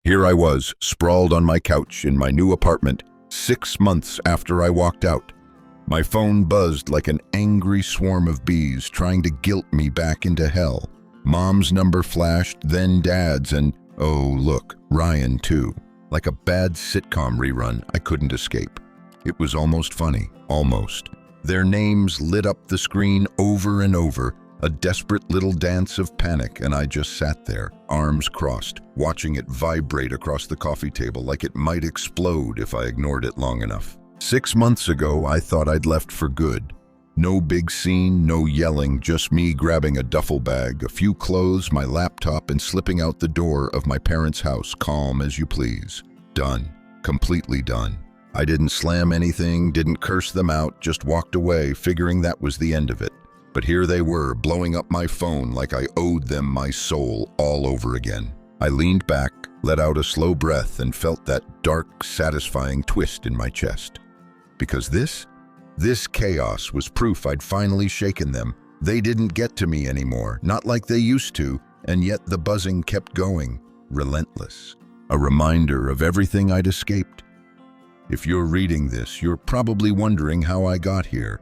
Here I was, sprawled on my couch in my new apartment, 6 months after I walked out. My phone buzzed like an angry swarm of bees trying to guilt me back into hell. Mom's number flashed, then Dad's, and oh look, Ryan too. Like a bad sitcom rerun, I couldn't escape. It was almost funny, almost. Their names lit up the screen over and over, a desperate little dance of panic, and I just sat there, arms crossed, watching it vibrate across the coffee table like it might explode if I ignored it long enough. 6 months ago, I thought I'd left for good. No big scene, no yelling, just me grabbing a duffel bag, a few clothes, my laptop, and slipping out the door of my parents' house, calm as you please. Done. Completely done. I didn't slam anything, didn't curse them out, just walked away, figuring that was the end of it. But here they were, blowing up my phone like I owed them my soul all over again. I leaned back, let out a slow breath, and felt that dark, satisfying twist in my chest. Because this chaos was proof I'd finally shaken them. They didn't get to me anymore, not like they used to, and yet the buzzing kept going, relentless. A reminder of everything I'd escaped. If you're reading this, you're probably wondering how I got here.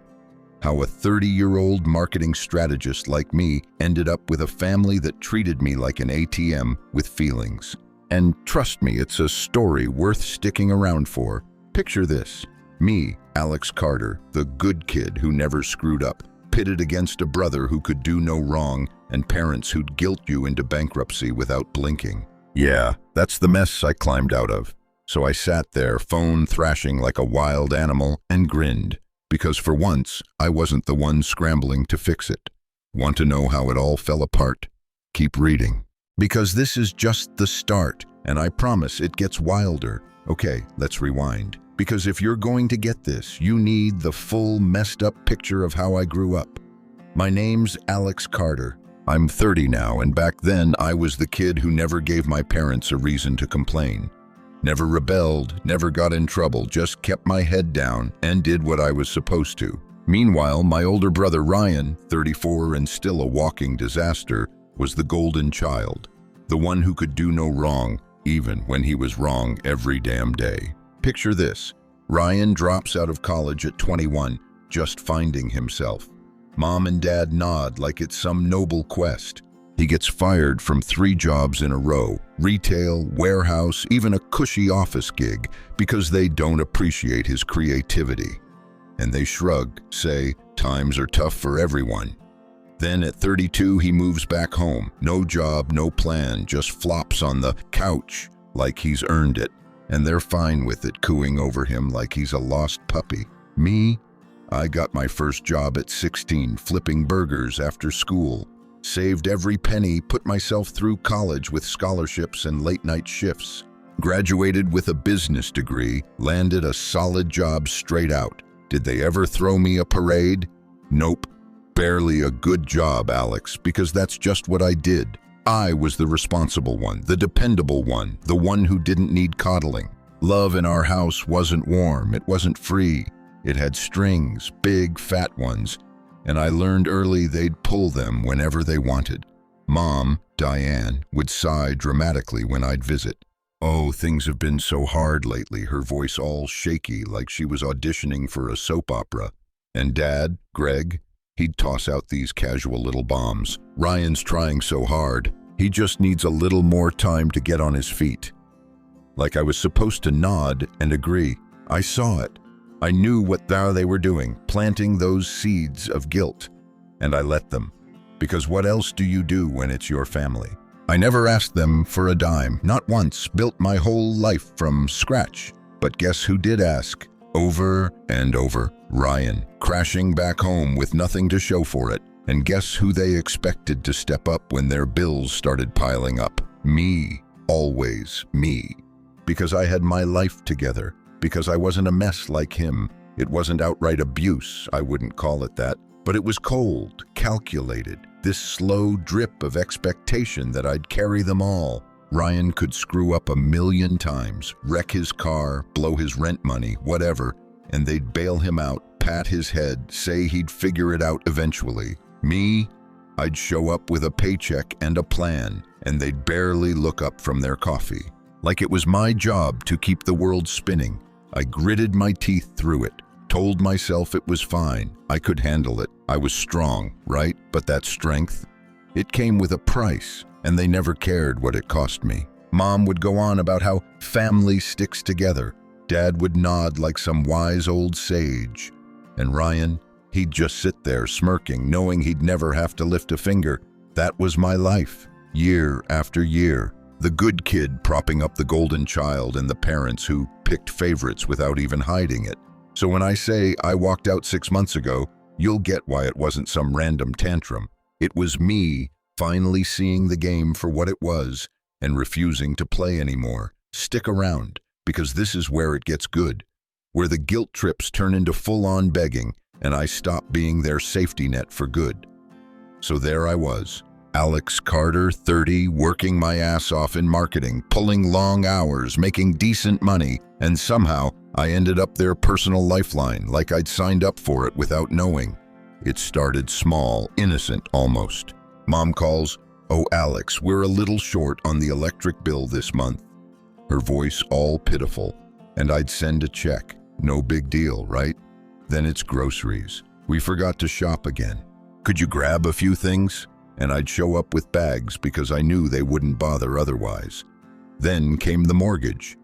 How a 30-year-old marketing strategist like me ended up with a family that treated me like an ATM with feelings. And trust me, it's a story worth sticking around for. Picture this. Me, Alex Carter, the good kid who never screwed up, pitted against a brother who could do no wrong and parents who'd guilt you into bankruptcy without blinking. Yeah, that's the mess I climbed out of. So I sat there, phone thrashing like a wild animal, and grinned. Because for once, I wasn't the one scrambling to fix it. Want to know how it all fell apart? Keep reading. Because this is just the start, and I promise it gets wilder. Okay, let's rewind. Because if you're going to get this, you need the full messed up picture of how I grew up. My name's Alex Carter. I'm 30 now, and back then I was the kid who never gave my parents a reason to complain. Never rebelled, never got in trouble, just kept my head down and did what I was supposed to. Meanwhile, my older brother Ryan, 34 and still a walking disaster, was the golden child. The one who could do no wrong, even when he was wrong every damn day. Picture this. Ryan drops out of college at 21, just finding himself. Mom and Dad nod like it's some noble quest. He gets fired from 3 jobs in a row, retail, warehouse, even a cushy office gig, because they don't appreciate his creativity. And they shrug, say, times are tough for everyone. Then at 32, he moves back home. No job, no plan, just flops on the couch like he's earned it. And they're fine with it, cooing over him like he's a lost puppy. Me? I got my first job at 16, flipping burgers after school. Saved every penny, put myself through college with scholarships and late-night shifts. Graduated with a business degree, landed a solid job straight out. Did they ever throw me a parade? Nope. Barely a good job, Alex, because that's just what I did. I was the responsible one, the dependable one, the one who didn't need coddling. Love in our house wasn't warm, it wasn't free. It had strings, big, fat ones. And I learned early they'd pull them whenever they wanted. Mom, Diane, would sigh dramatically when I'd visit. Oh, things have been so hard lately, her voice all shaky like she was auditioning for a soap opera. And Dad, Greg, he'd toss out these casual little bombs. Ryan's trying so hard, he just needs a little more time to get on his feet. Like I was supposed to nod and agree. I saw it. I knew what they were doing, planting those seeds of guilt. And I let them. Because what else do you do when it's your family? I never asked them for a dime, not once, built my whole life from scratch. But guess who did ask? Over and over. Ryan, crashing back home with nothing to show for it. And guess who they expected to step up when their bills started piling up? Me. Always me. Because I had my life together. Because I wasn't a mess like him. It wasn't outright abuse, I wouldn't call it that, but it was cold, calculated, this slow drip of expectation that I'd carry them all. Ryan could screw up 1,000,000 times, wreck his car, blow his rent money, whatever, and they'd bail him out, pat his head, say he'd figure it out eventually. Me, I'd show up with a paycheck and a plan, and they'd barely look up from their coffee. like it was my job to keep the world spinning. I gritted my teeth through it, told myself it was fine, I could handle it. I was strong, right? But that strength, it came with a price, and they never cared what it cost me. Mom would go on about how family sticks together. Dad would nod like some wise old sage. And Ryan, he'd just sit there smirking, knowing he'd never have to lift a finger. That was my life, year after year. The good kid propping up the golden child and the parents who picked favorites without even hiding it. So when I say I walked out 6 months ago, you'll get why it wasn't some random tantrum. It was me finally seeing the game for what it was and refusing to play anymore. Stick around, because this is where it gets good, where the guilt trips turn into full-on begging and I stop being their safety net for good. So there I was, Alex Carter, 30, working my ass off in marketing, pulling long hours, making decent money, and somehow I ended up their personal lifeline, like I'd signed up for it without knowing. It started small, innocent almost. Mom calls, "Oh, Alex, we're a little short on the electric bill this month." Her voice all pitiful, and I'd send a check. No big deal, right? Then it's groceries. We forgot to shop again. Could you grab a few things? And I'd show up with bags because I knew they wouldn't bother otherwise. Then came the mortgage.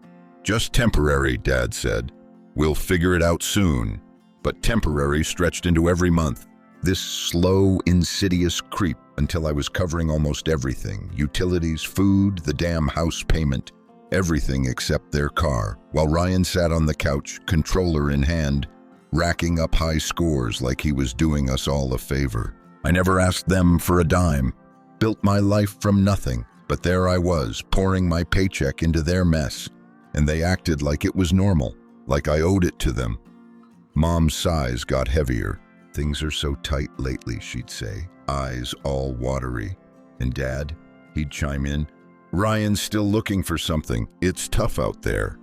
"Just temporary," Dad said. "We'll figure it out soon." But temporary stretched into every month. This slow, insidious creep until I was covering almost everything. Utilities, food, the damn house payment. Everything except their car, while Ryan sat on the couch, controller in hand, racking up high scores like he was doing us all a favor. I never asked them for a dime, built my life from nothing, but there I was, pouring my paycheck into their mess, and they acted like it was normal, like I owed it to them. Mom's sighs got heavier. "Things are so tight lately," she'd say, eyes all watery. And Dad, he'd chime in, "Ryan's still looking for something. It's tough out there."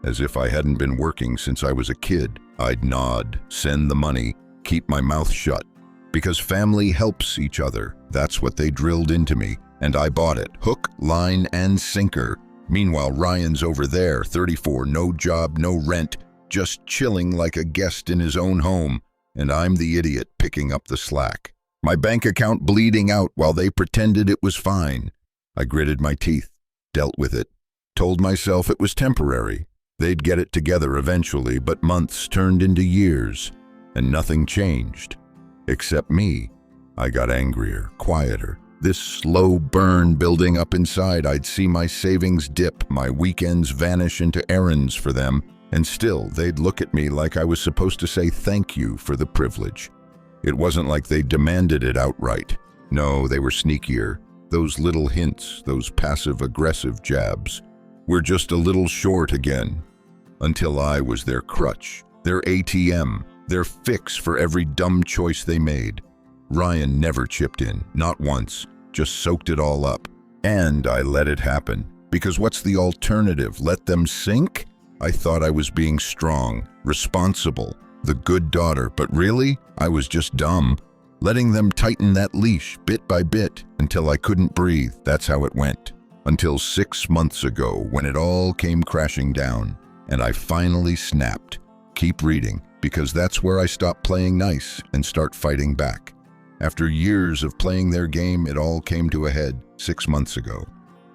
As if I hadn't been working since I was a kid, I'd nod, send the money, keep my mouth shut. Because family helps each other. That's what they drilled into me, and I bought it, hook, line, and sinker. Meanwhile, Ryan's over there, 34, no job, no rent, just chilling like a guest in his own home, and I'm the idiot picking up the slack. My bank account bleeding out while they pretended it was fine. I gritted my teeth, dealt with it, told myself it was temporary. They'd get it together eventually, but months turned into years, and nothing changed. Except me. I got angrier, quieter. This slow burn building up inside. I'd see my savings dip, my weekends vanish into errands for them, and still they'd look at me like I was supposed to say thank you for the privilege. It wasn't like they demanded it outright. No, they were sneakier. Those little hints, those passive-aggressive jabs. We're just a little short again. Until I was their crutch, their ATM, their fix for every dumb choice they made. Ryan never chipped in, not once, just soaked it all up. And I let it happen. Because what's the alternative? Let them sink? I thought I was being strong, responsible, the good daughter, but really, I was just dumb. Letting them tighten that leash bit by bit until I couldn't breathe. That's how it went. Until 6 months ago, when it all came crashing down, and I finally snapped. Keep reading, because that's where I stop playing nice and start fighting back. After years of playing their game, it all came to a head 6 months ago.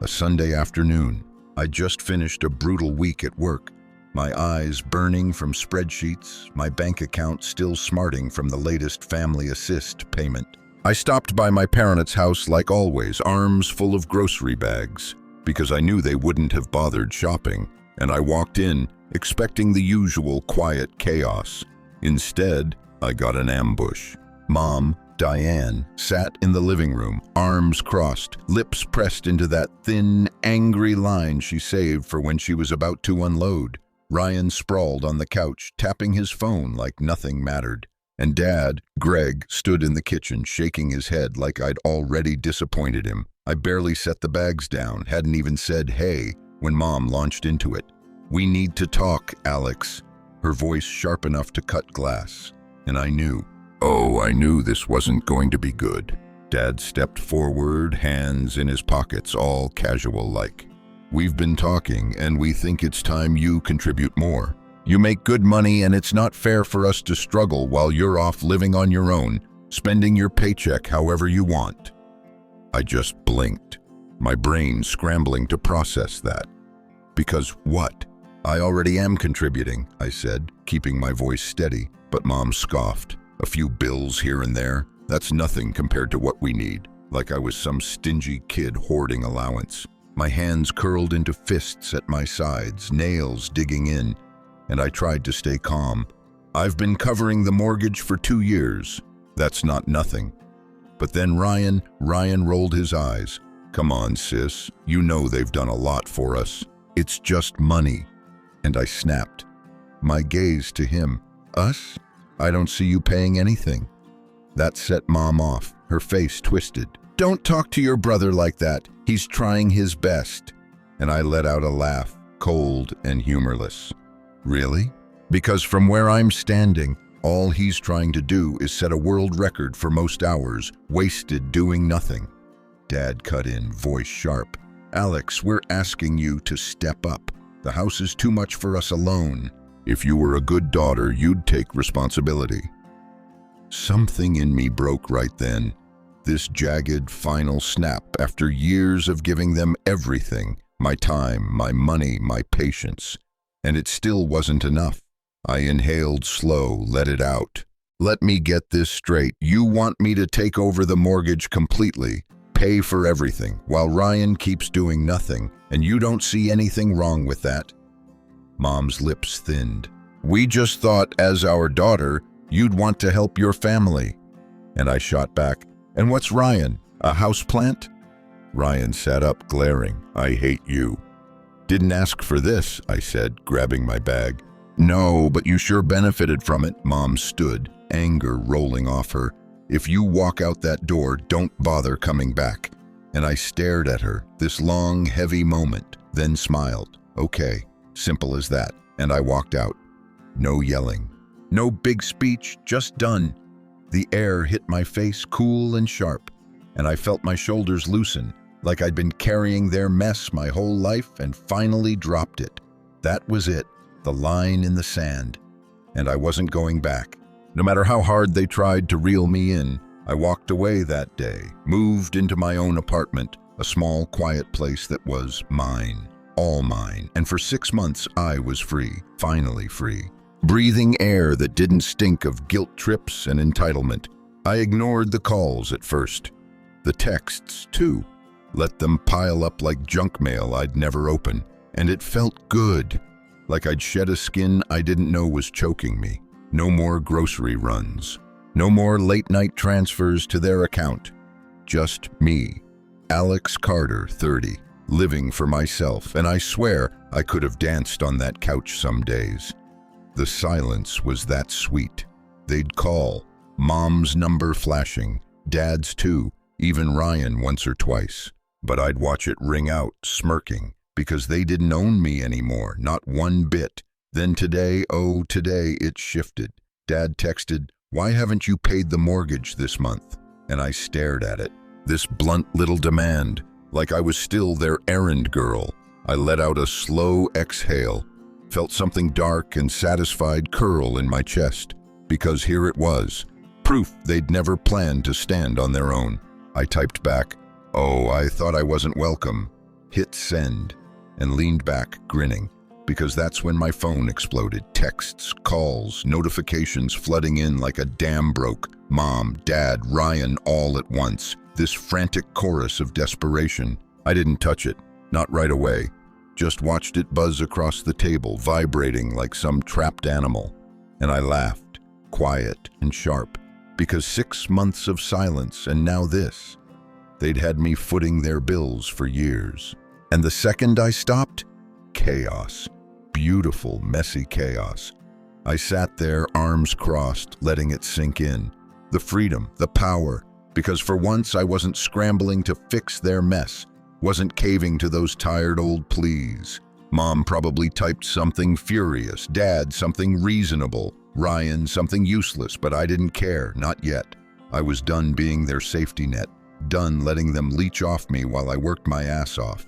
A Sunday afternoon. I just finished a brutal week at work. My eyes burning from spreadsheets, my bank account still smarting from the latest family assist payment. I stopped by my parents' house like always, arms full of grocery bags, because I knew they wouldn't have bothered shopping, and I walked in, expecting the usual quiet chaos. Instead, I got an ambush. Mom, Diane, sat in the living room, arms crossed, lips pressed into that thin, angry line she saved for when she was about to unload. Ryan sprawled on the couch, tapping his phone like nothing mattered. And Dad, Greg, stood in the kitchen, shaking his head like I'd already disappointed him. I barely set the bags down, hadn't even said hey, when Mom launched into it. "We need to talk, Alex." Her voice sharp enough to cut glass. And I knew. Oh, I knew this wasn't going to be good. Dad stepped forward, hands in his pockets, all casual-like. We've been talking, and we think it's time you contribute more. You make good money, and it's not fair for us to struggle while you're off living on your own, spending your paycheck however you want." I just blinked, my brain scrambling to process that. "Because what? I already am contributing," I said, keeping my voice steady, but Mom scoffed. "A few bills here and there, that's nothing compared to what we need," like I was some stingy kid hoarding allowance. My hands curled into fists at my sides, nails digging in, and I tried to stay calm. "I've been covering the mortgage for 2 years. That's not nothing." But then Ryan rolled his eyes. "Come on, sis, you know they've done a lot for us. It's just money." And I snapped, my gaze to him. "Us? I don't see you paying anything." That set Mom off, her face twisted. "Don't talk to your brother like that. He's trying his best." And I let out a laugh, cold and humorless. "Really? Because from where I'm standing, all he's trying to do is set a world record for most hours wasted doing nothing." Dad cut in, voice sharp. "Alex, we're asking you to step up. The house is too much for us alone. If you were a good daughter, you'd take responsibility." Something in me broke right then. This jagged, final snap after years of giving them everything, my time, my money, my patience. And it still wasn't enough. I inhaled slow, let it out. "Let me get this straight. You want me to take over the mortgage completely, pay for everything, while Ryan keeps doing nothing, and you don't see anything wrong with that?" Mom's lips thinned. "We just thought, as our daughter, you'd want to help your family." And I shot back, "And what's Ryan, a houseplant?" Ryan sat up, glaring. "I hate you." "Didn't ask for this," I said, grabbing my bag. "No, but you sure benefited from it." Mom stood, anger rolling off her. "If you walk out that door, don't bother coming back." And I stared at her, this long, heavy moment, then smiled. Okay, simple as that. And I walked out. No yelling. No big speech, just done. The air hit my face cool and sharp, and I felt my shoulders loosen, like I'd been carrying their mess my whole life and finally dropped it. That was it, the line in the sand. And I wasn't going back. No matter how hard they tried to reel me in, I walked away that day, moved into my own apartment, a small, quiet place that was mine, all mine. And for 6 months, I was free, finally free. Breathing air that didn't stink of guilt trips and entitlement. I ignored the calls at first. The texts, too. Let them pile up like junk mail I'd never open. And it felt good, like I'd shed a skin I didn't know was choking me. No more grocery runs. No more late-night transfers to their account. Just me, Alex Carter, 30, living for myself, and I swear I could have danced on that couch some days. The silence was that sweet. They'd call, Mom's number flashing, Dad's too, even Ryan once or twice. But I'd watch it ring out, smirking, because they didn't own me anymore, not one bit. Then today, oh, today it shifted. Dad texted, "Why haven't you paid the mortgage this month?" And I stared at it. This blunt little demand, like I was still their errand girl. I let out a slow exhale, felt something dark and satisfied curl in my chest, because here it was, proof they'd never planned to stand on their own. I typed back, "Oh, I thought I wasn't welcome," hit send, and leaned back, grinning, because that's when my phone exploded. Texts, calls, notifications flooding in like a dam broke. Mom, Dad, Ryan, all at once. This frantic chorus of desperation. I didn't touch it, not right away. Just watched it buzz across the table, vibrating like some trapped animal. And I laughed, quiet and sharp, because 6 months of silence and now this. They'd had me footing their bills for years. And the second I stopped, chaos. Beautiful, messy chaos. I sat there, arms crossed, letting it sink in. The freedom, the power, because for once I wasn't scrambling to fix their mess, wasn't caving to those tired old pleas. Mom probably typed something furious, Dad something reasonable, Ryan something useless, but I didn't care, not yet. I was done being their safety net, done letting them leech off me while I worked my ass off.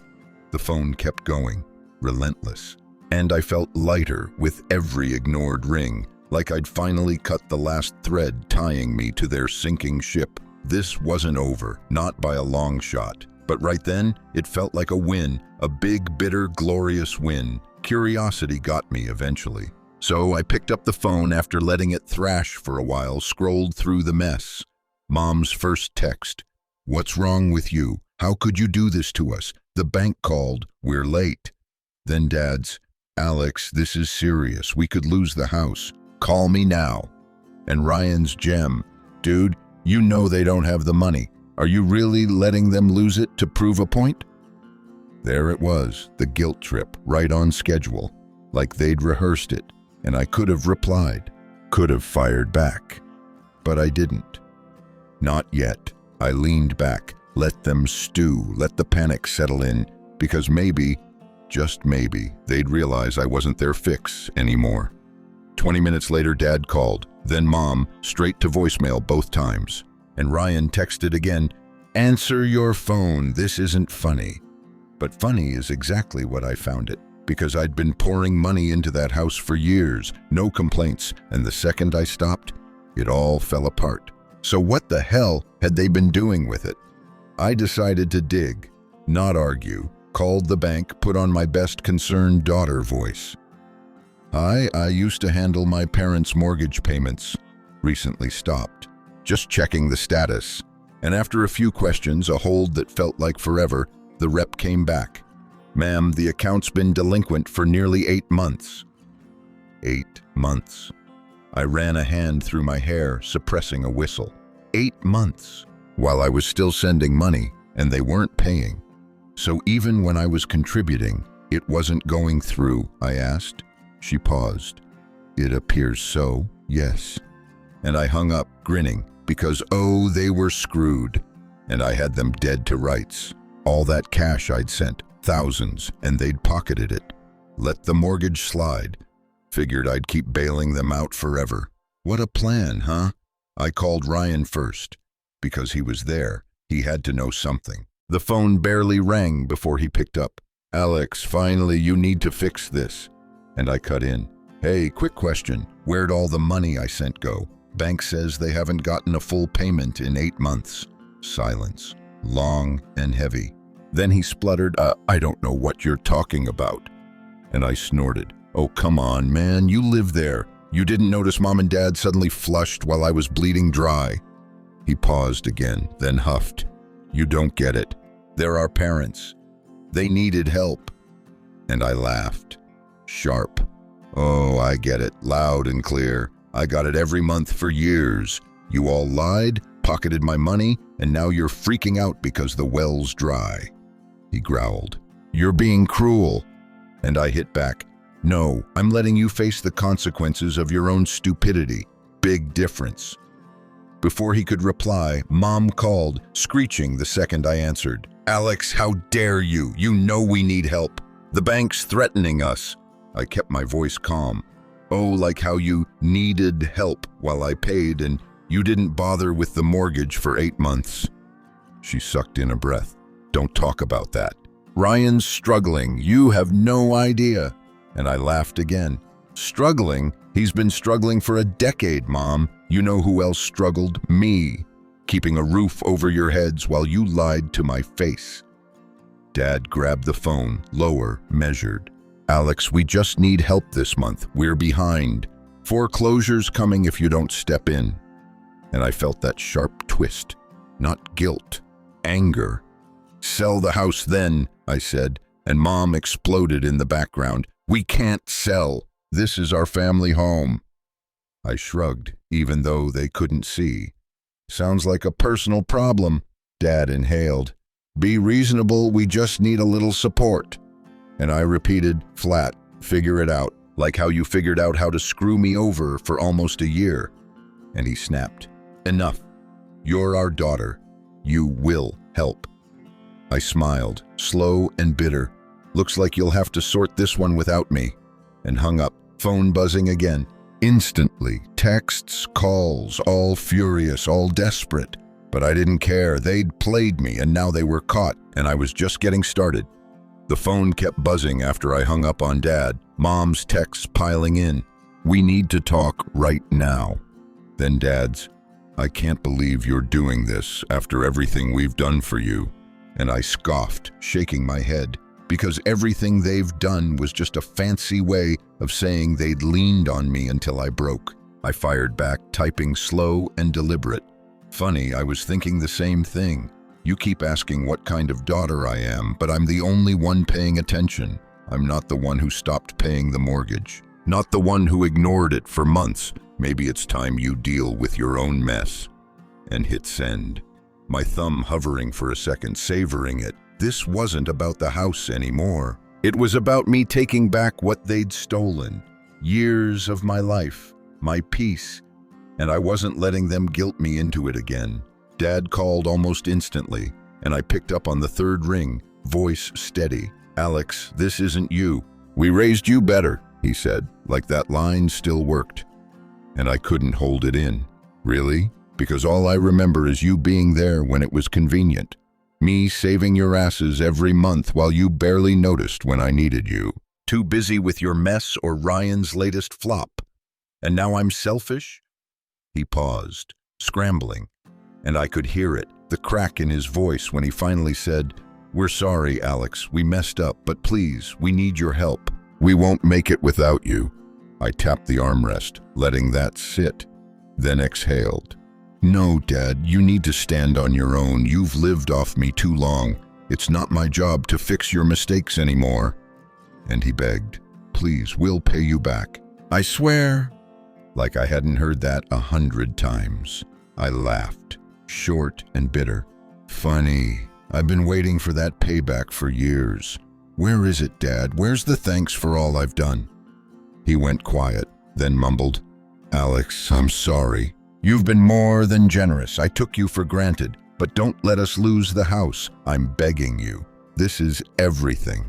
The phone kept going, relentless, and I felt lighter with every ignored ring, like I'd finally cut the last thread tying me to their sinking ship. This wasn't over, not by a long shot. But right then, it felt like a win, a big, bitter, glorious win. Curiosity got me eventually. So I picked up the phone after letting it thrash for a while, scrolled through the mess. Mom's first text. "What's wrong with you? How could you do this to us? The bank called. We're late." Then Dad's, "Alex, this is serious. We could lose the house. Call me now." And Ryan's gem. "Dude, you know they don't have the money. Are you really letting them lose it to prove a point?" There it was, the guilt trip, right on schedule, like they'd rehearsed it, and I could have replied, could have fired back. But I didn't. Not yet. I leaned back, let them stew, let the panic settle in, because maybe, just maybe, they'd realize I wasn't their fix anymore. 20 minutes later, Dad called, then Mom, straight to voicemail both times. And Ryan texted again, "Answer your phone, this isn't funny." But funny is exactly what I found it, because I'd been pouring money into that house for years, no complaints, and the second I stopped, it all fell apart. So what the hell had they been doing with it? I decided to dig, not argue, called the bank, put on my best concerned daughter voice. "Hi, I used to handle my parents' mortgage payments. Recently stopped. Just checking the status." And after a few questions, a hold that felt like forever, the rep came back. "Ma'am, the account's been delinquent for nearly 8 months. 8 months. I ran a hand through my hair, suppressing a whistle. 8 months, while I was still sending money, and they weren't paying. So even when I was contributing, it wasn't going through, I asked. She paused. "It appears so, yes." And I hung up, grinning, because oh, they were screwed. And I had them dead to rights. All that cash I'd sent, thousands, and they'd pocketed it. Let the mortgage slide. Figured I'd keep bailing them out forever. What a plan, huh? I called Ryan first, because he was there. He had to know something. The phone barely rang before he picked up. "Alex, finally, you need to fix this." And I cut in. "Hey, quick question. Where'd all the money I sent go? Bank says they haven't gotten a full payment in 8 months. Silence. Long and heavy. Then he spluttered, I don't know what you're talking about." And I snorted. "Oh, come on, man, you live there. You didn't notice Mom and Dad suddenly flushed while I was bleeding dry?" He paused again, then huffed. "You don't get it. They're our parents. They needed help." And I laughed. Sharp. "Oh, I get it, loud and clear. I got it every month for years. You all lied, pocketed my money, and now you're freaking out because the well's dry." He growled. "You're being cruel." And I hit back. "No, I'm letting you face the consequences of your own stupidity. Big difference." Before he could reply, Mom called, screeching the second I answered. "Alex, how dare you? You know we need help. The bank's threatening us." I kept my voice calm. "Oh, like how you needed help while I paid and you didn't bother with the mortgage for 8 months. She sucked in a breath. "Don't talk about that. Ryan's struggling. You have no idea." And I laughed again. "Struggling? He's been struggling for a decade, Mom. You know who else struggled? Me. Keeping a roof over your heads while you lied to my face." Dad grabbed the phone, lower, measured. "Alex, we just need help this month. We're behind. Foreclosure's coming if you don't step in." And I felt that sharp twist. Not guilt, anger. "Sell the house then," I said, and Mom exploded in the background. "We can't sell. This is our family home." I shrugged, even though they couldn't see. "Sounds like a personal problem." Dad inhaled. "Be reasonable, we just need a little support." And I repeated, flat, "Figure it out, like how you figured out how to screw me over for almost a year." And he snapped. "Enough. You're our daughter. You will help." I smiled, slow and bitter. "Looks like you'll have to sort this one without me." And hung up, phone buzzing again. Instantly, texts, calls, all furious, all desperate. But I didn't care. They'd played me, and now they were caught, and I was just getting started. The phone kept buzzing after I hung up on Dad, Mom's texts piling in. "We need to talk right now." Then Dad's, "I can't believe you're doing this after everything we've done for you." And I scoffed, shaking my head, because everything they've done was just a fancy way of saying they'd leaned on me until I broke. I fired back, typing slow and deliberate. "Funny, I was thinking the same thing. You keep asking what kind of daughter I am, but I'm the only one paying attention. I'm not the one who stopped paying the mortgage. Not the one who ignored it for months. Maybe it's time you deal with your own mess." And hit send. My thumb hovering for a second, savoring it. This wasn't about the house anymore. It was about me taking back what they'd stolen. Years of my life, my peace, and I wasn't letting them guilt me into it again. Dad called almost instantly, and I picked up on the third ring, voice steady. "Alex, this isn't you. We raised you better," he said, like that line still worked. And I couldn't hold it in. "Really? Because all I remember is you being there when it was convenient. Me saving your asses every month while you barely noticed when I needed you. Too busy with your mess or Ryan's latest flop. And now I'm selfish?" He paused, scrambling, and I could hear it, the crack in his voice when he finally said, "We're sorry, Alex, we messed up, but please, we need your help. We won't make it without you." I tapped the armrest, letting that sit, then exhaled. "No, Dad, you need to stand on your own. You've lived off me too long. It's not my job to fix your mistakes anymore." And he begged, "Please, we'll pay you back. I swear." Like I hadn't heard that 100 times. I laughed, short and bitter. "Funny, I've been waiting for that payback for years. Where is it, Dad? Where's the thanks for all I've done?" He went quiet, then mumbled, "Alex, I'm sorry. You've been more than generous. I took you for granted, but don't let us lose the house. I'm begging you. This is everything."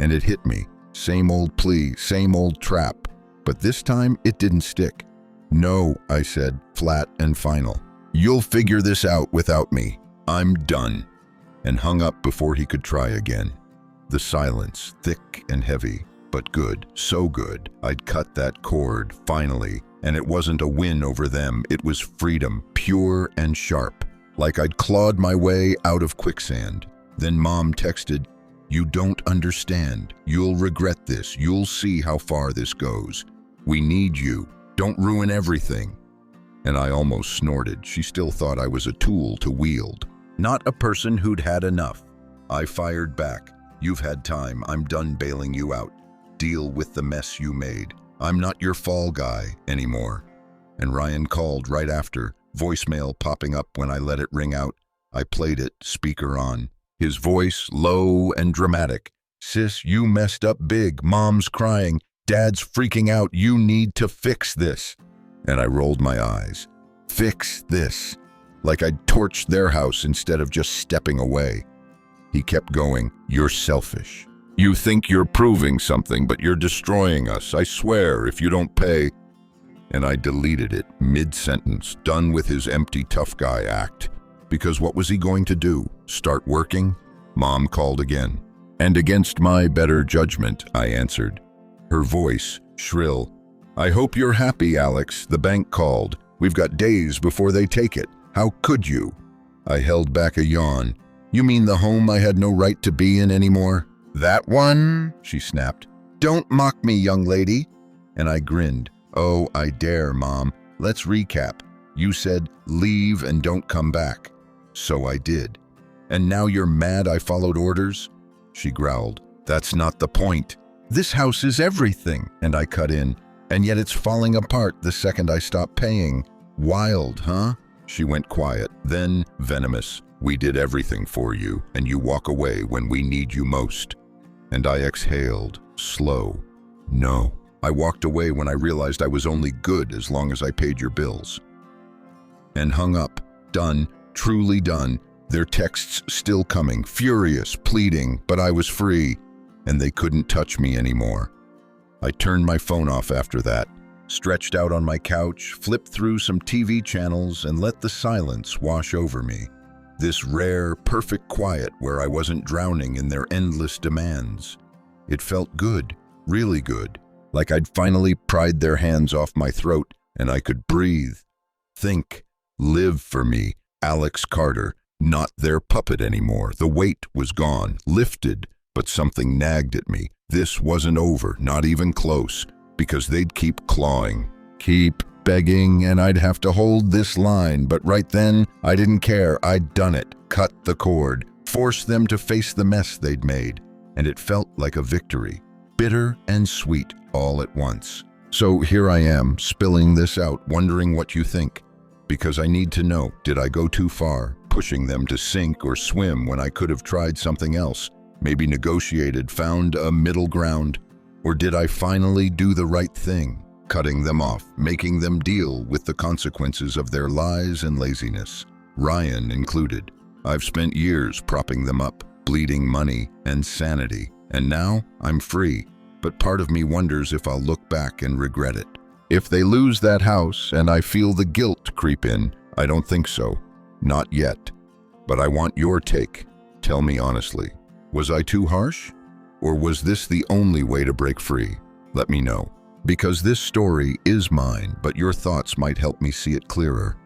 And it hit me. Same old plea, same old trap. But this time, it didn't stick. "No," I said, flat and final. "You'll figure this out without me. I'm done." And hung up before he could try again. The silence, thick and heavy, but good, so good. I'd cut that cord, finally. And it wasn't a win over them, it was freedom, pure and sharp, like I'd clawed my way out of quicksand. Then Mom texted, "You don't understand. You'll regret this. You'll see how far this goes. We need you. Don't ruin everything." And I almost snorted. She still thought I was a tool to wield, not a person who'd had enough. I fired back, "You've had time. I'm done bailing you out. Deal with the mess you made. I'm not your fall guy anymore." And Ryan called right after, voicemail popping up when I let it ring out. I played it, speaker on. His voice low and dramatic. "Sis, you messed up big. Mom's crying. Dad's freaking out. You need to fix this." And I rolled my eyes. Fix this. Like I'd torched their house instead of just stepping away. He kept going, "You're selfish. You think you're proving something, but you're destroying us. I swear, if you don't pay." And I deleted it mid-sentence, done with his empty tough guy act. Because what was he going to do? Start working? Mom called again. And against my better judgment, I answered. Her voice, shrill. "I hope you're happy, Alex. The bank called. We've got days before they take it. How could you?" I held back a yawn. "You mean the home I had no right to be in anymore?" "That one?" she snapped. "Don't mock me, young lady." And I grinned. "Oh, I dare, Mom. Let's recap. You said, leave and don't come back. So I did. And now you're mad I followed orders?" She growled. "That's not the point. This house is everything." And I cut in. "And yet it's falling apart the second I stop paying. Wild, huh?" She went quiet, then venomous. "We did everything for you, and you walk away when we need you most." And I exhaled, slow. "No." I walked away when I realized I was only good as long as I paid your bills. And hung up. Done. Truly done. Their texts still coming, furious, pleading, but I was free, and they couldn't touch me anymore. I turned my phone off after that, stretched out on my couch, flipped through some TV channels, and let the silence wash over me. This rare, perfect quiet where I wasn't drowning in their endless demands. It felt good, really good, like I'd finally pried their hands off my throat and I could breathe, think, live for me, Alex Carter, not their puppet anymore. The weight was gone, lifted, but something nagged at me. This wasn't over, not even close, because they'd keep clawing, keep begging, and I'd have to hold this line. But right then, I didn't care. I'd done it, cut the cord, forced them to face the mess they'd made, and it felt like a victory, bitter and sweet all at once. So here I am, spilling this out, wondering what you think, because I need to know, did I go too far, pushing them to sink or swim when I could have tried something else, maybe negotiated, found a middle ground? Or did I finally do the right thing, cutting them off, making them deal with the consequences of their lies and laziness, Ryan included? I've spent years propping them up, bleeding money and sanity, and now I'm free. But part of me wonders if I'll look back and regret it. If they lose that house and I feel the guilt creep in, I don't think so. Not yet. But I want your take. Tell me honestly. Was I too harsh? Or was this the only way to break free? Let me know. Because this story is mine, but your thoughts might help me see it clearer.